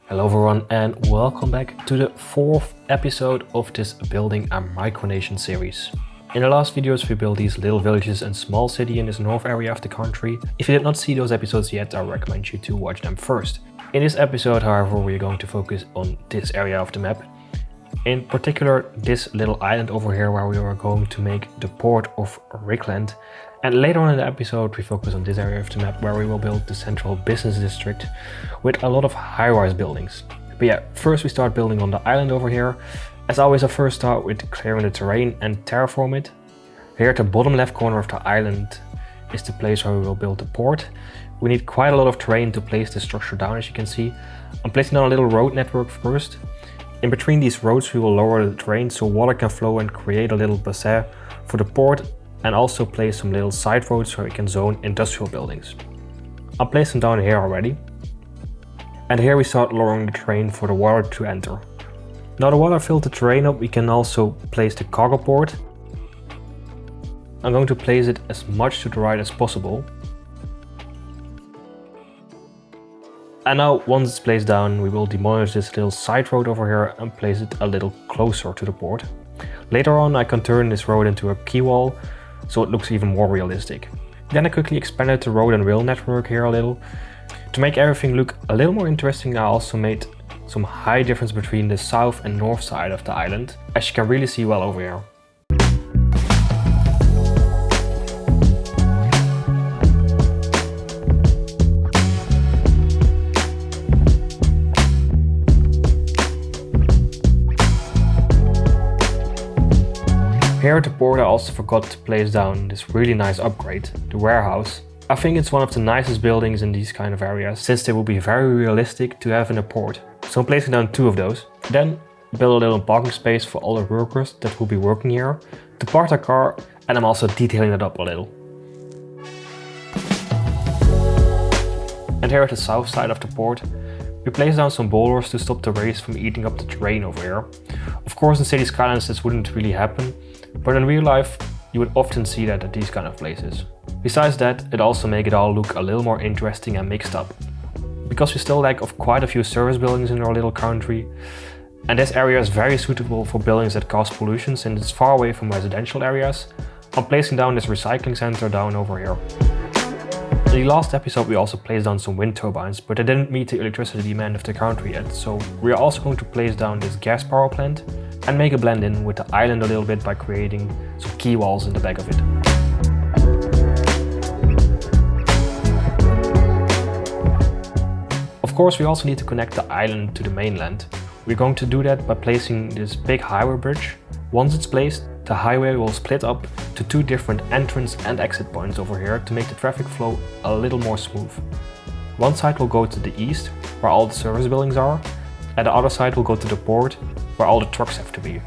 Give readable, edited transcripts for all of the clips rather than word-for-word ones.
Hello everyone and welcome back to the fourth episode of this Building a Micronation series. In the last videos we built these little villages and small city in this north area of the country. If you did not see those episodes yet, I recommend you to watch them first. In this episode, however, we're going to focus on this area of the map. In particular, this little island over here where we are going to make the port of Rickland. And later on in the episode we focus on this area of the map where we will build the central business district with a lot of high-rise buildings. But yeah, first we start building on the island over here. As always, I first start with clearing the terrain and terraform it. Here at the bottom left corner of the island is the place where we will build the port. We need quite a lot of terrain to place the structure down, as you can see. I'm placing down a little road network first. In between these roads we will lower the terrain so water can flow and create a little bassin for the port, and also place some little side roads where we can zone industrial buildings. I'll place them down here already. And here we start lowering the terrain for the water to enter. Now the water filled the terrain up, we can also place the cargo port. I'm going to place it as much to the right as possible. And now once it's placed down, we will demolish this little side road over here and place it a little closer to the port. Later on I can turn this road into a quay wall, so it looks even more realistic. Then I quickly expanded the road and rail network here a little. To make everything look a little more interesting, I also made some height difference between the south and north side of the island, as you can really see well over here. Here at the port I also forgot to place down this really nice upgrade, the warehouse. I think it's one of the nicest buildings in these kind of areas, since they will be very realistic to have in a port. So I'm placing down 2 of those. Then build a little parking space for all the workers that will be working here, to park their car, and I'm also detailing it up a little. And here at the south side of the port, we place down some boulders to stop the waves from eating up the terrain over here. Of course in Cities Skylines this wouldn't really happen, but in real life you would often see that at these kind of places. Besides that, it also makes it all look a little more interesting and mixed up. Because we still lack of quite a few service buildings in our little country, and this area is very suitable for buildings that cause pollution since it's far away from residential areas, I'm placing down this recycling center down over here. In the last episode we also placed down some wind turbines, but they didn't meet the electricity demand of the country yet, so we are also going to place down this gas power plant and make a blend in with the island a little bit by creating some quay walls in the back of it. Of course we also need to connect the island to the mainland. We're going to do that by placing this big highway bridge. Once it's placed, the highway will split up to 2 different entrance and exit points over here to make the traffic flow a little more smooth. One side will go to the east, where all the service buildings are, and the other side will go to the port, where all the trucks have to be.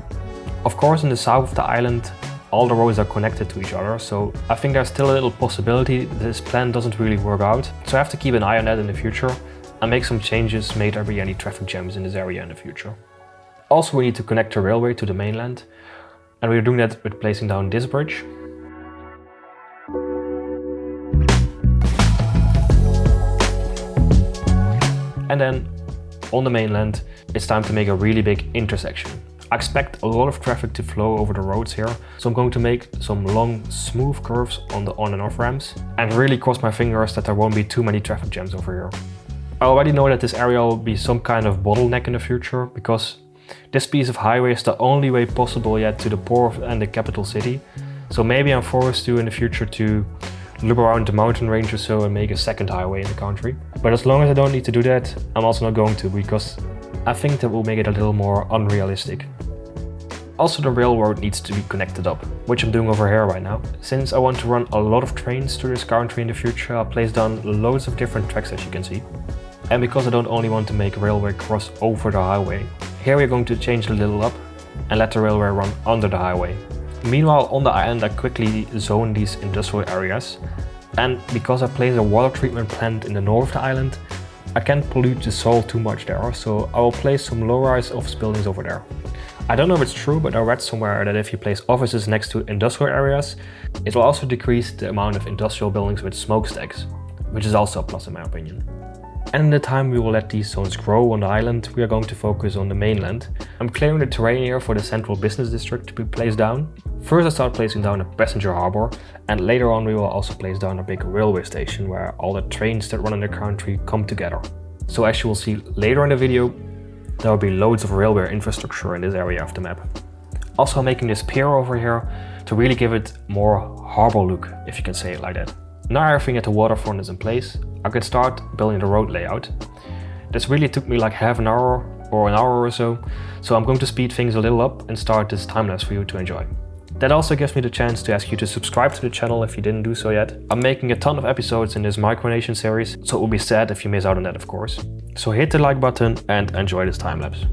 Of course in the south of the island all the roads are connected to each other, so I think there's still a little possibility this plan doesn't really work out, so I have to keep an eye on that in the future and make some changes may there be any traffic jams in this area in the future. Also we need to connect the railway to the mainland, and we're doing that with placing down this bridge. And then on the mainland it's time to make a really big intersection. I expect a lot of traffic to flow over the roads here, so I'm going to make some long smooth curves on the on and off ramps and really cross my fingers that there won't be too many traffic jams over here. I already know that this area will be some kind of bottleneck in the future, because this piece of highway is the only way possible yet to the port and the capital city. So maybe I'm forced to in the future to loop around the mountain range or so and make a second highway in the country. But as long as I don't need to do that, I'm also not going to, because I think that will make it a little more unrealistic. Also the railroad needs to be connected up, which I'm doing over here right now. Since I want to run a lot of trains through this country in the future, I'll place down loads of different tracks, as you can see. And because I don't only want to make a railway cross over the highway, here we're going to change a little up and let the railway run under the highway. Meanwhile on the island I quickly zone these industrial areas, and because I place a water treatment plant in the north of the island, I can't pollute the soil too much there, so I will place some low-rise office buildings over there. I don't know if it's true, but I read somewhere that if you place offices next to industrial areas, it will also decrease the amount of industrial buildings with smokestacks, which is also a plus in my opinion. And in the time we will let these zones grow on the island, we are going to focus on the mainland. I'm clearing the terrain here for the central business district to be placed down. First I start placing down a passenger harbor, and later on we will also place down a big railway station where all the trains that run in the country come together. So as you will see later in the video, there will be loads of railway infrastructure in this area of the map. Also making this pier over here to really give it more harbor look, if you can say it like that. Now everything at the waterfront is in place, I can start building the road layout. This really took me like half an hour or an hour or so I'm going to speed things a little up and start this time-lapse for you to enjoy. That also gives me the chance to ask you to subscribe to the channel if you didn't do so yet. I'm making a ton of episodes in this micronation series, so it will be sad if you miss out on that, of course. So hit the like button and enjoy this time-lapse.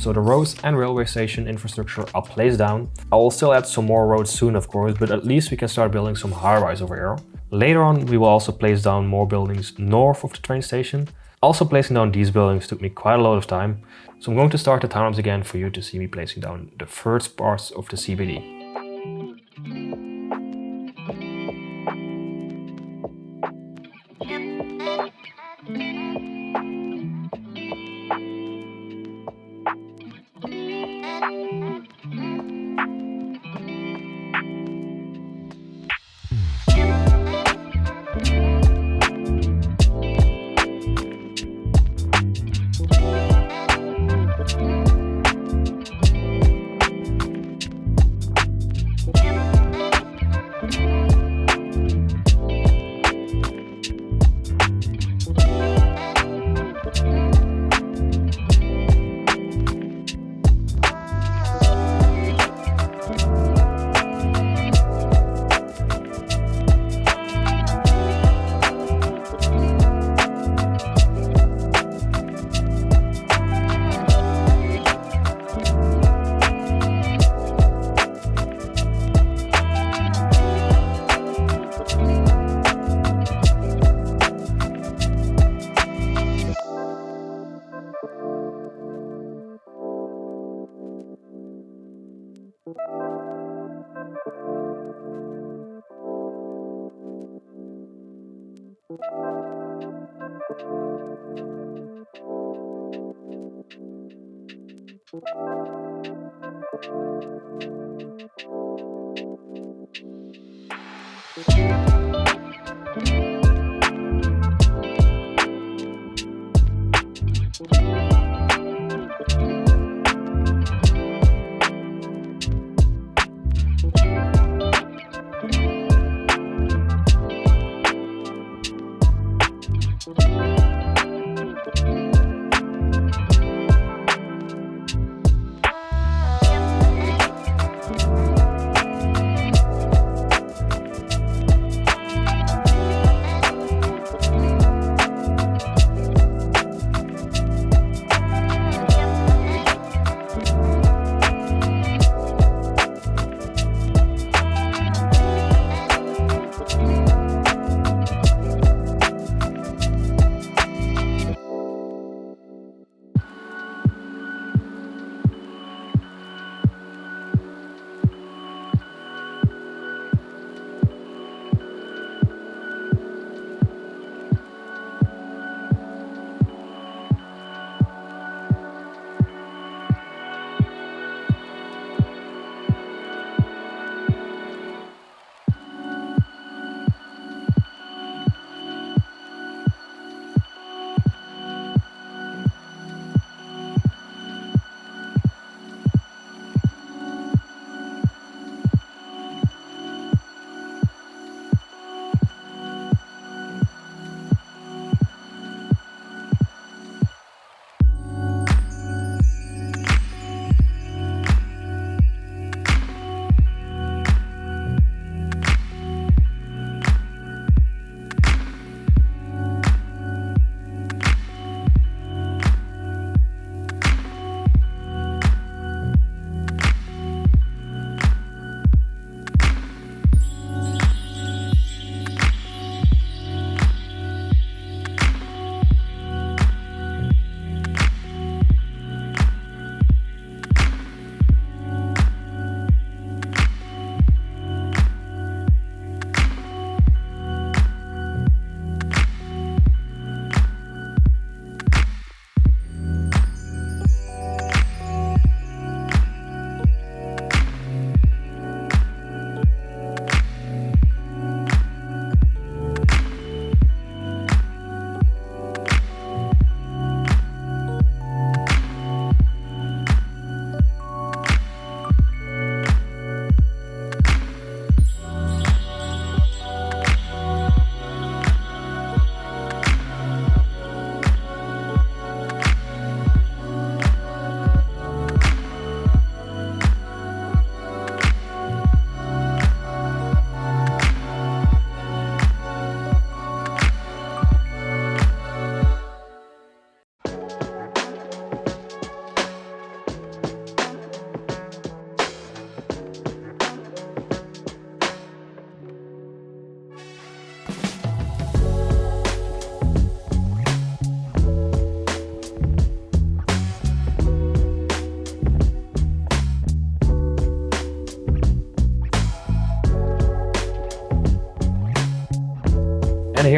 So the roads and railway station infrastructure are placed down. I will still add some more roads soon, of course, but at least we can start building some high-rise over here. Later on, we will also place down more buildings north of the train station. Also placing down these buildings took me quite a lot of time, so I'm going to start the timelapse again for you to see me placing down the first parts of the CBD.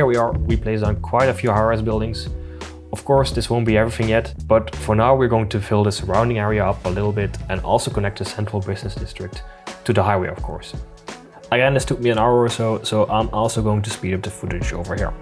here we placed down quite a few high-rise buildings. Of course, this won't be everything yet, but for now we're going to fill the surrounding area up a little bit and also connect the central business district to the highway, of course. Again, this took me an hour or so, so I'm also going to speed up the footage over here.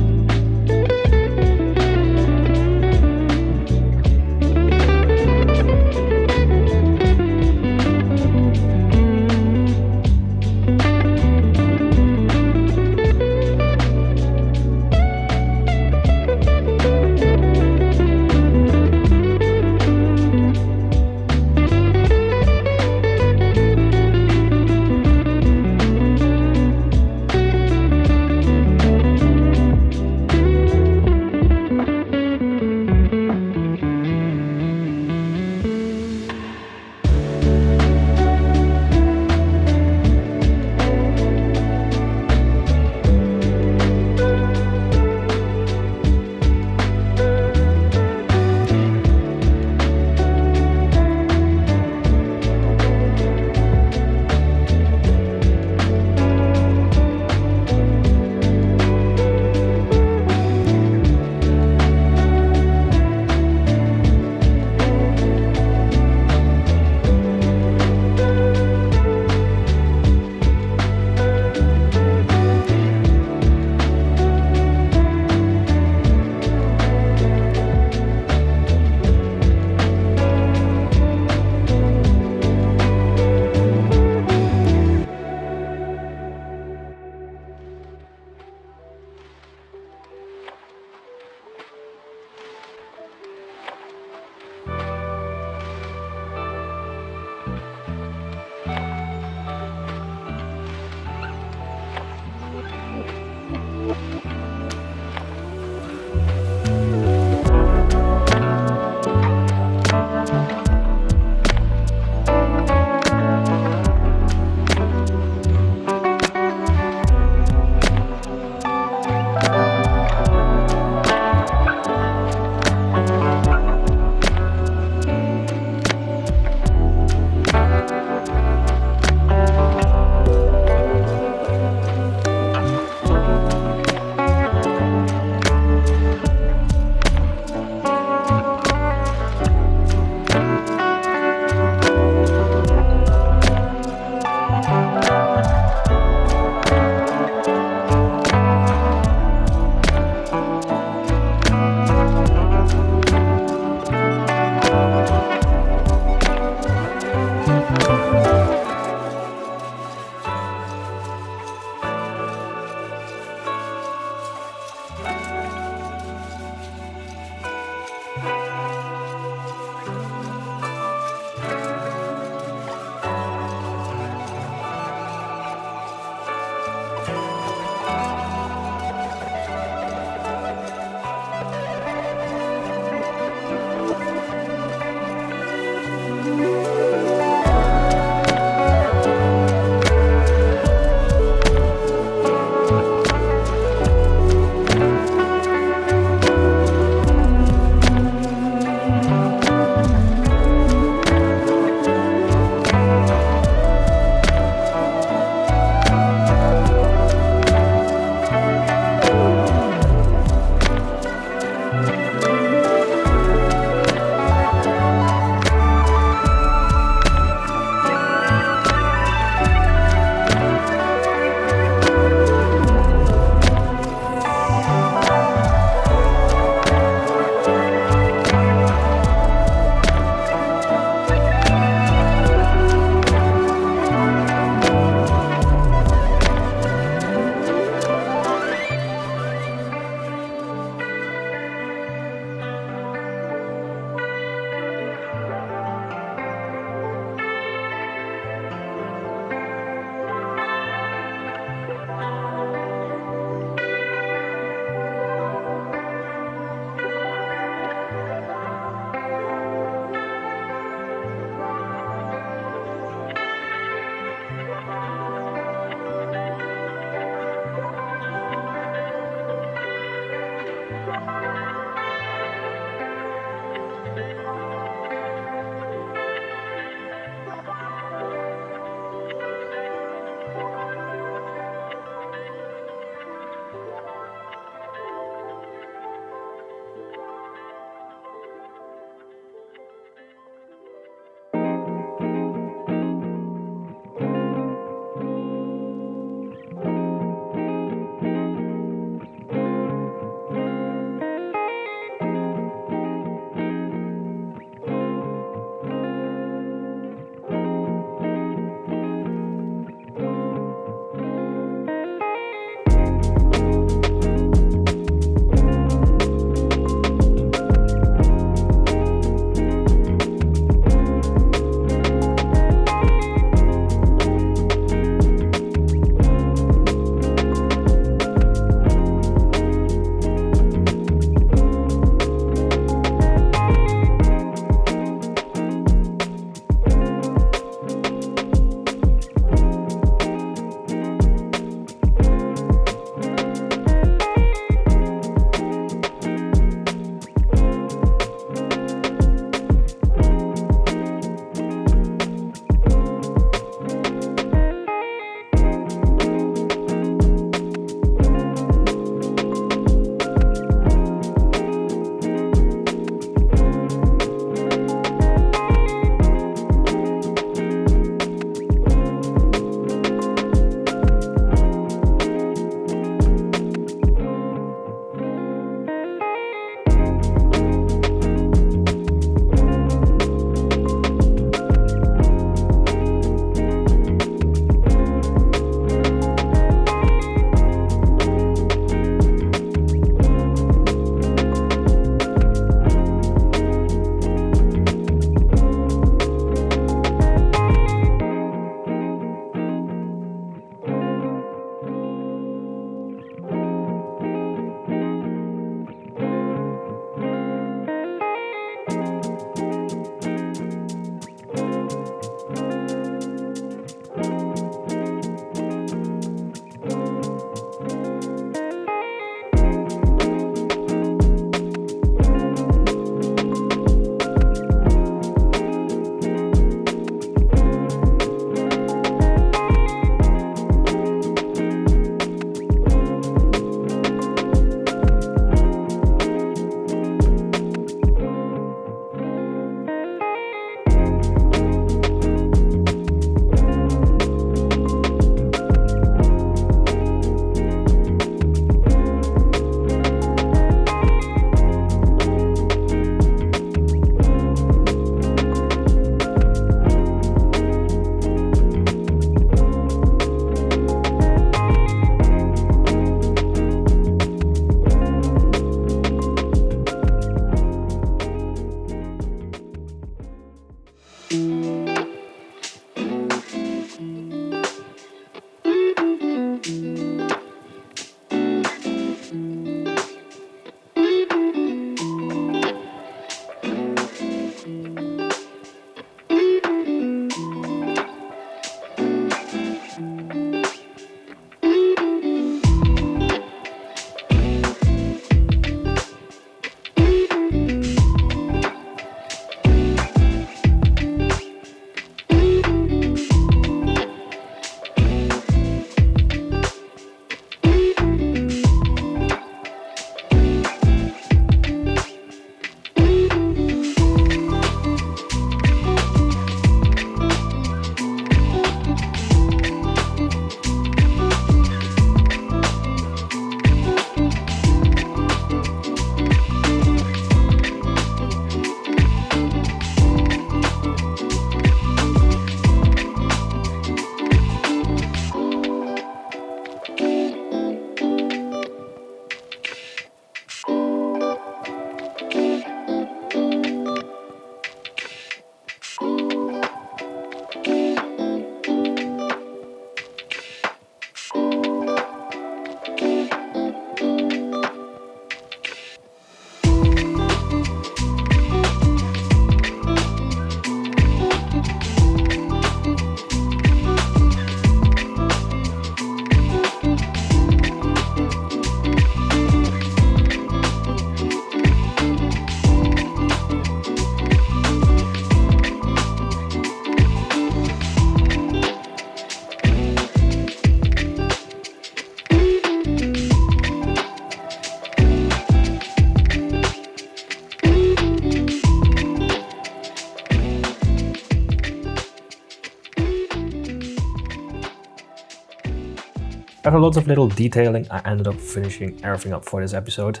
After lots of little detailing, I ended up finishing everything up for this episode.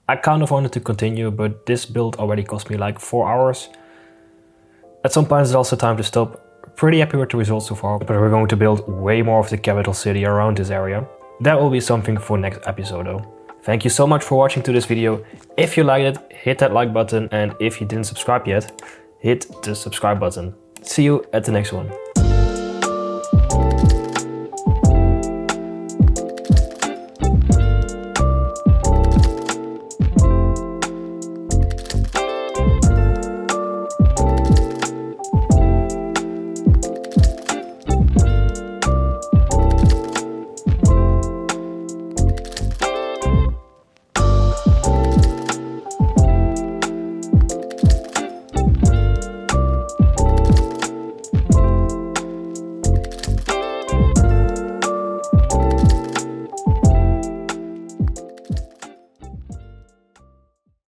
I kind of wanted to continue, but this build already cost me like 4 hours. At some point it's also time to stop. Pretty happy with the results so far, but we're going to build way more of the capital city around this area. That will be something for next episode though. Thank you so much for watching to this video. If you liked it, hit that like button, and if you didn't subscribe yet, hit the subscribe button. See you at the next one.